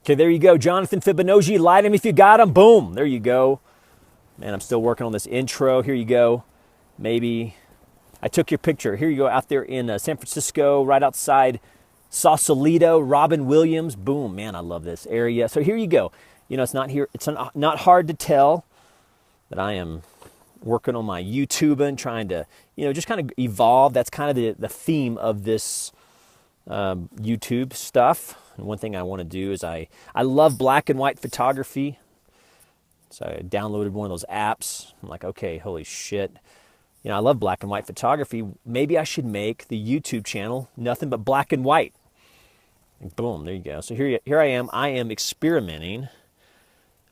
Okay, there you go. Jonathan Fibonacci, light him if you got him. Boom, there you go. Man, I'm still working on this intro. Here you go. Maybe I took your picture. Here you go, out there in San Francisco, right outside Sausalito, Robin Williams. Boom, man, I love this area. So here you go. You know, it's not hard to tell that I am working on my YouTube and trying to, you know, just kind of evolve. That's kind of the theme of this YouTube stuff. And one thing I want to do is I love black and white photography. So I downloaded one of those apps. I'm like, okay, holy shit. You know, I love black and white photography. Maybe I should make the YouTube channel nothing but black and white. And boom, there you go. So here I am. I am experimenting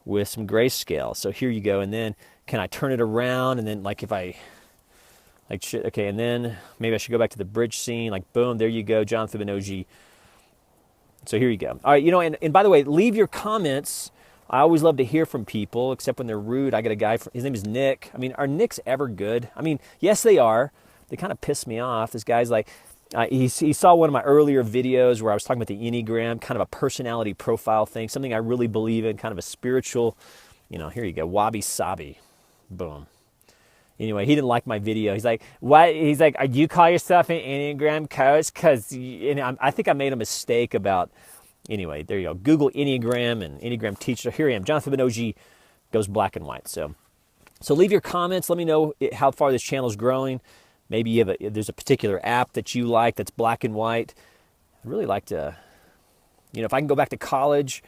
with some grayscale. So here you go. And then can I turn it around? And then like if I, like, shit, okay, and then maybe I should go back to the bridge scene. Like, boom, there you go, John Fibonacci. So here you go. All right, you know, and by the way, leave your comments. I always love to hear from people, except when they're rude. I got a guy, his name is Nick. I mean, are Nicks ever good? I mean, yes, they are. They kind of piss me off. This guy's like, he saw one of my earlier videos where I was talking about the Enneagram, kind of a personality profile thing, something I really believe in, kind of a spiritual, you know, here you go, Wabi, Sabi, boom. Anyway, he didn't like my video. He's like, "What?" He's like, "Do you call yourself an Enneagram coach?" Because I think I made a mistake about. Anyway, there you go. Google Enneagram and Enneagram teacher. Here I am. John Fibonacci goes black and white. So leave your comments. Let me know how far this channel is growing. Maybe there's a particular app that you like that's black and white. I'd really like to, you know, if I can go back to college,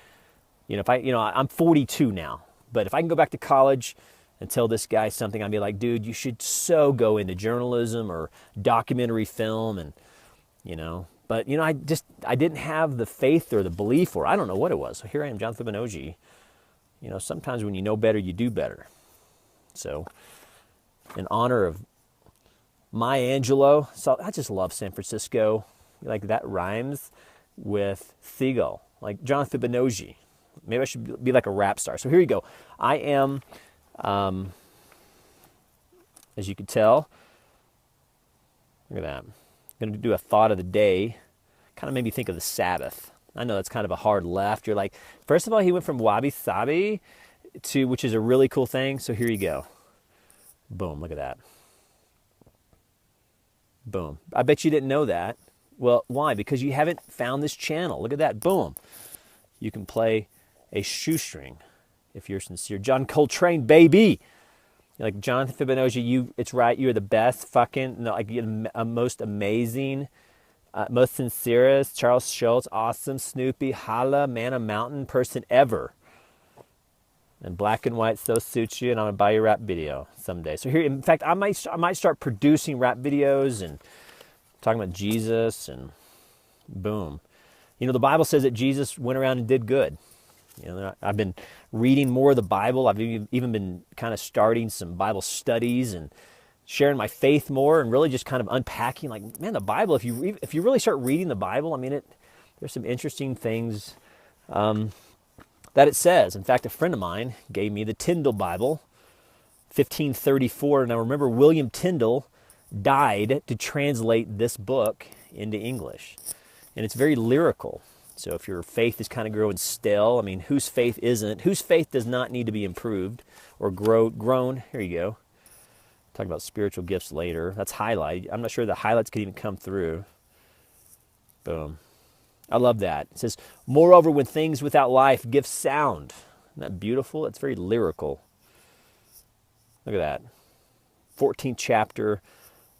you know, I'm 42 now, but if I can go back to college and tell this guy something, I'd be like, dude, you should so go into journalism or documentary film, and, you know, but, you know, I didn't have the faith or the belief, or I don't know what it was. So here I am, John Fibonacci. You know, sometimes when you know better, you do better. So in honor of Maya Angelou, so I just love San Francisco. Like, that rhymes with seagull, like John Fibonacci. Maybe I should be like a rap star. So here you go. I am, as you can tell, look at that. I'm going to do a thought of the day. Kind of made me think of the Sabbath. I know that's kind of a hard left. You're like, first of all, he went from Wabi, Sabi to, which is a really cool thing. So here you go. Boom, look at that. Boom. I bet you didn't know that. Well, why? Because you haven't found this channel. Look at that. Boom. You can play a shoestring if you're sincere. John Coltrane, baby. You're like, John Fibonacci, it's right. You're the best fucking, no, like, you're the most amazing, most sincerest, Charles Schultz, awesome, Snoopy, holla, man, a mountain person ever. And black and white so suits you, and I'm going to buy you a rap video someday. So here, in fact, I might start producing rap videos and talking about Jesus, and boom. You know, the Bible says that Jesus went around and did good. You know, I've been reading more of the Bible. I've even been kind of starting some Bible studies and sharing my faith more, and really just kind of unpacking, like, man, the Bible, if you really start reading the Bible, I mean, there's some interesting things that it says. In fact, a friend of mine gave me the Tyndale Bible, 1534, and I remember William Tyndale died to translate this book into English. And it's very lyrical. So if your faith is kind of growing stale, I mean, whose faith isn't? Whose faith does not need to be improved or grown? Here you go. Talk about spiritual gifts later. That's highlight. I'm not sure the highlights could even come through. Boom. I love that. It says, moreover, when things without life give sound. Isn't that beautiful? It's very lyrical. Look at that. 14th chapter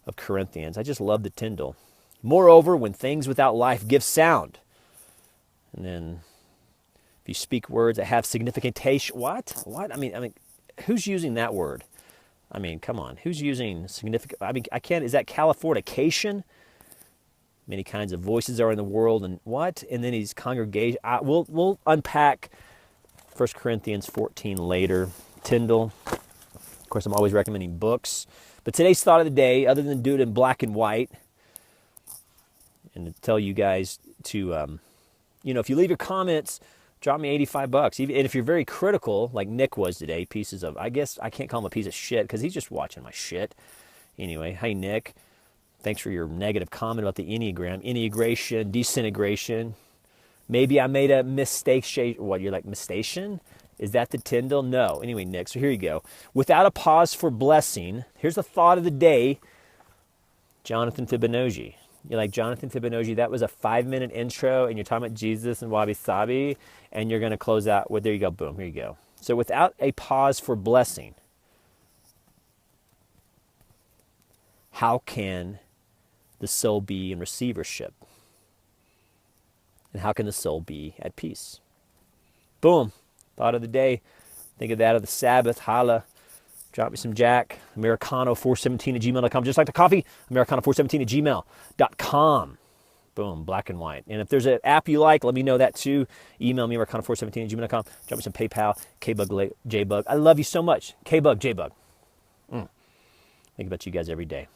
of Corinthians. I just love the Tyndale. Moreover, when things without life give sound. And then if you speak words that have signification, what? I mean, who's using that word? I mean, come on. Who's using significant? I mean, I can't. Is that Californication? Many kinds of voices are in the world, and what? And then he's congregation. We'll unpack 1 Corinthians 14 later. Tyndale. Of course, I'm always recommending books. But today's thought of the day, other than do it in black and white, and to tell you guys to, you know, if you leave your comments, drop me $85. And if you're very critical, like Nick was today, I guess I can't call him a piece of shit because he's just watching my shit. Anyway, hey, Nick. Thanks for your negative comment about the Enneagram. Integration, disintegration. Maybe I made a mistake. What, you're like, mistake? Is that the Tyndall? No. Anyway, Nick, so here you go. Without a pause for blessing, here's the thought of the day, Jonathan Fibonacci. You're like, Jonathan Fibonacci, that was a 5-minute intro, and you're talking about Jesus and Wabi Sabi, and you're going to close out with, there you go, boom, here you go. So without a pause for blessing, how can the soul be in receivership? And how can the soul be at peace? Boom. Thought of the day. Think of that of the Sabbath. Holla. Drop me some jack. Americano417@gmail.com. Just like the coffee, Americano417@gmail.com. Boom. Black and white. And if there's an app you like, let me know that too. Email me, Americano417@gmail.com. Drop me some PayPal. Kbug, Jbug. I love you so much. Kbug, Jbug. Think about you guys every day.